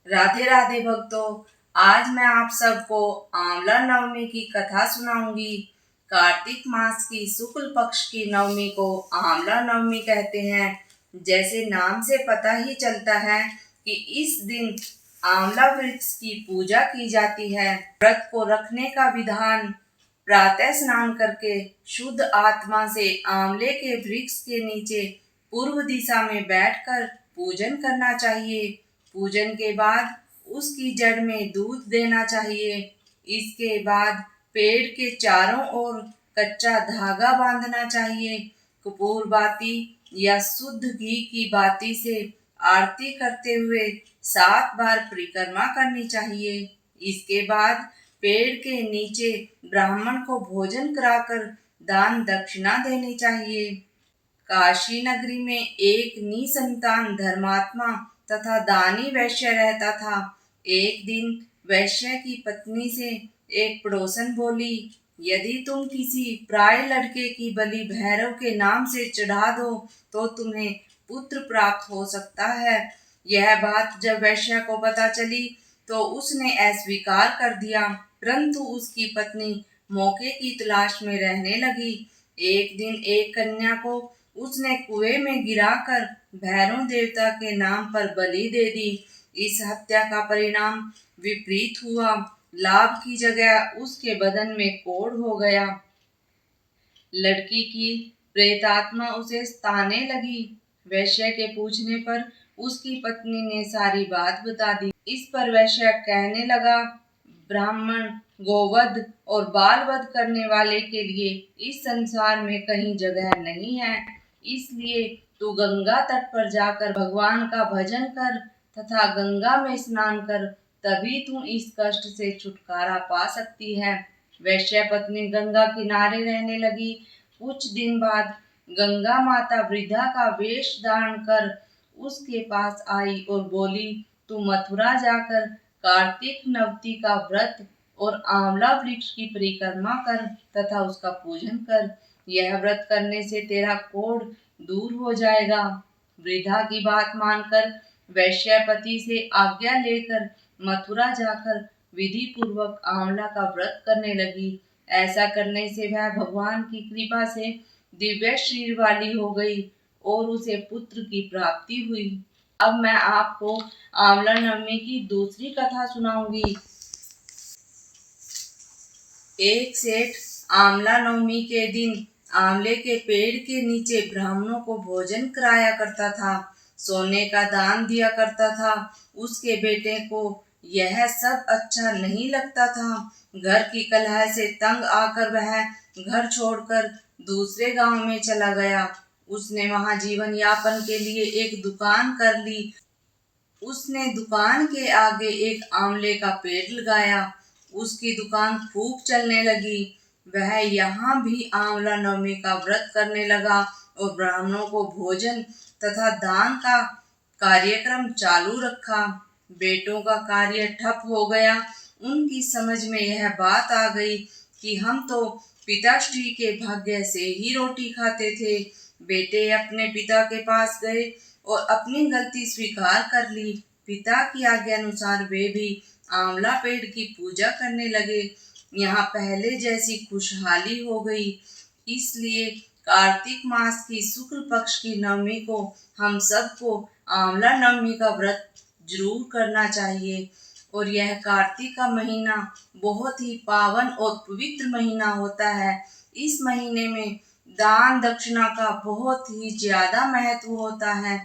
राधे राधे भक्तों। आज मैं आप सबको आंवला नवमी की कथा सुनाऊंगी। कार्तिक मास की शुक्ल पक्ष की नवमी को आंवला नवमी कहते हैं। जैसे नाम से पता ही चलता है कि इस दिन आंवला वृक्ष की पूजा की जाती है। व्रत को रखने का विधान: प्रातः स्नान करके शुद्ध आत्मा से आंवले के वृक्ष के नीचे पूर्व दिशा में बैठकर पूजन करना चाहिए। पूजन के बाद उसकी जड़ में दूध देना चाहिए। इसके बाद पेड़ के चारों ओर कच्चा धागा बांधना चाहिए। कपूर बाती या शुद्ध घी की बाती से आरती करते हुए 7 बार परिक्रमा करनी चाहिए। इसके बाद पेड़ के नीचे ब्राह्मण को भोजन कराकर दान दक्षिणा देनी चाहिए। काशी नगरी में एक निसंतान धर्मात्मा तथा दानी वैश्य रहता था। एक दिन वैश्य की पत्नी से एक पड़ोसन बोली, यदि तुम किसी प्राय लड़के की बलि भैरव के नाम से चढ़ा दो तो तुम्हें पुत्र प्राप्त हो सकता है। यह बात जब वैश्य को पता चली तो उसने अस्वीकार कर दिया, परंतु उसकी पत्नी मौके की तलाश में रहने लगी। एक दिन एक कन्या को उसने कुएं में गिराकर भैरव देवता के नाम पर बलि दे दी। इस हत्या का परिणाम विपरीत हुआ। लाभ की जगह उसके बदन में कोढ़ हो गया। लड़की की प्रेतात्मा उसे सताने लगी। वैश्य के पूछने पर उसकी पत्नी ने सारी बात बता दी। इस पर वैश्य कहने लगा, ब्राह्मण, गोवध और बाल वध करने वाले के लिए इस संसार में कहीं जगह नहीं है। इसलिए तू गंगा तट पर जाकर भगवान का भजन कर तथा गंगा में स्नान कर, तभी तू इस कष्ट से छुटकारा पा सकती है। वैश्य पत्नी गंगा किनारे रहने लगी। कुछ दिन बाद गंगा माता वृद्धा का वेश धारण कर उसके पास आई और बोली, तू मथुरा जाकर कार्तिक नवती का व्रत और आंवला वृक्ष की परिक्रमा कर तथा उसका पूजन कर। यह व्रत करने से तेरा कोढ़ दूर हो जाएगा। वृद्धा की बात मानकर वैश्यपति से आज्ञा लेकर मथुरा जाकर विधि पूर्वक आंवला का व्रत करने लगी। ऐसा करने से वह भगवान की कृपा से दिव्य शरीर वाली हो गई और उसे पुत्र की प्राप्ति हुई। अब मैं आपको आंवला नवमी की दूसरी कथा सुनाऊंगी। एक सेठ आंवला नवमी के दिन आंवले के पेड़ के नीचे ब्राह्मणों को भोजन कराया करता था, सोने का दान दिया करता था। उसके बेटे को यह सब अच्छा नहीं लगता था। घर की कलह से तंग आकर वह घर छोड़कर दूसरे गांव में चला गया। उसने वहां जीवन यापन के लिए एक दुकान कर ली। उसने दुकान के आगे एक आंवले का पेड़ लगाया। उसकी दुकान खूब चलने लगी। वह यहाँ भी आंवला नवमी का व्रत करने लगा और ब्राह्मणों को भोजन तथा दान का कार्यक्रम चालू रखा। बेटों का कार्य ठप हो गया। उनकी समझ में यह बात आ गई कि हम तो पिताश्री के भाग्य से ही रोटी खाते थे। बेटे अपने पिता के पास गए और अपनी गलती स्वीकार कर ली। पिता की आज्ञा अनुसार वे भी आंवला पेड़ की पूजा करने लगे। यहाँ पहले जैसी खुशहाली हो गई। इसलिए कार्तिक मास की शुक्ल पक्ष की नवमी को हम सबको आंवला नवमी का व्रत जरूर करना चाहिए। और यह कार्तिक का महीना बहुत ही पावन और पवित्र महीना होता है। इस महीने में दान दक्षिणा का बहुत ही ज्यादा महत्व होता है।